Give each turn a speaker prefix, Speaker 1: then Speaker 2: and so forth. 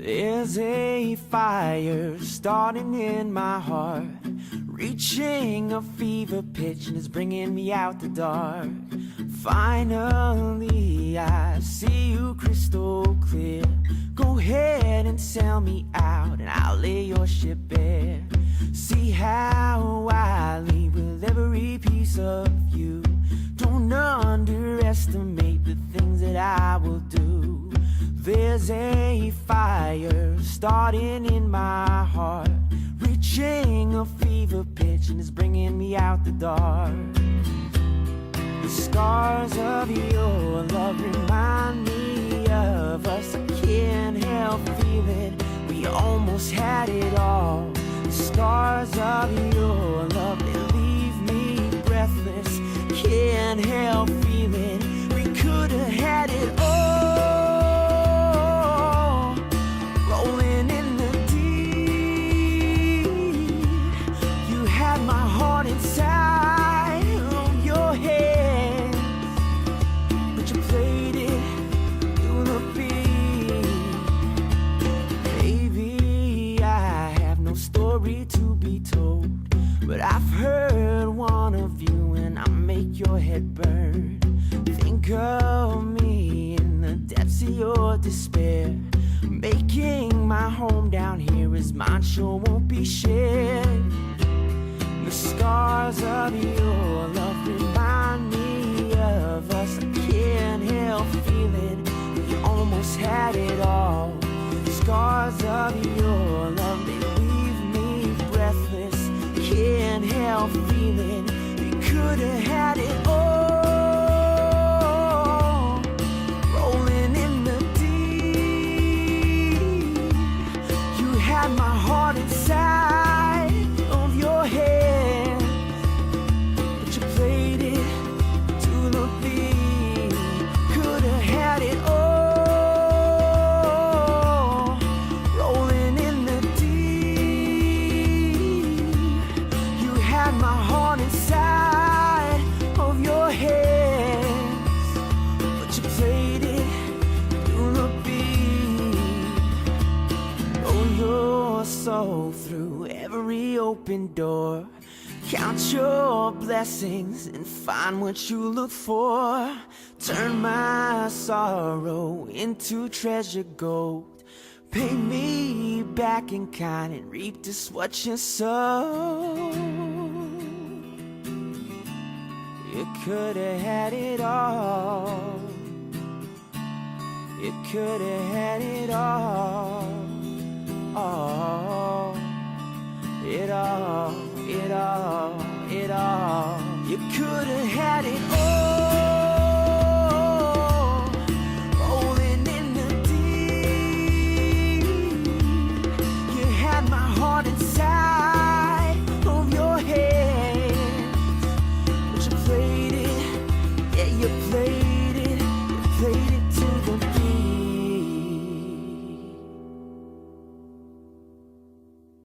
Speaker 1: There's a fire starting in my heart, reaching a fever pitch, and it's bringing me out the dark. Finally, I see you crystal clear. Go ahead and sell me out, and I'll lay your ship bare. See how I leave with every piece of you. Don't underestimate the things that I will do. There's a fire starting in my heart, reaching a fever pitch, and it's bringing me out the dark. The scars of your love remind me of us. I can't help feeling we almost had it all. The scars of your love, they leave me breathless. Can't help feeling we could have had it all. Rolling in the deep, you had my heart inside of your hands, but you played it through the beat. Baby, I have no story to be told, but I've heard one of you and I make your head burn. Think of me in the depths of your despair. Making my home down here is mine, sure won't be shared. The scars of your love remind me of us. I can't help feeling we almost had it all. The scars of your love, they leave me breathless. Can't help feeling we could have had it all. Rolling in the deep, you had my heart inside of your hands, but you played it to the beat. Could have had it all. Rolling in the deep, you had my heart inside of your hands, but you played it through the beat. Roll your soul through every open door. Count your blessings and find what you look for. Turn my sorrow into treasure gold. Pay me back in kind and reap just what you sow. You could have had it all. You could have had it all. All. It all. It all. It all. You could have had it all.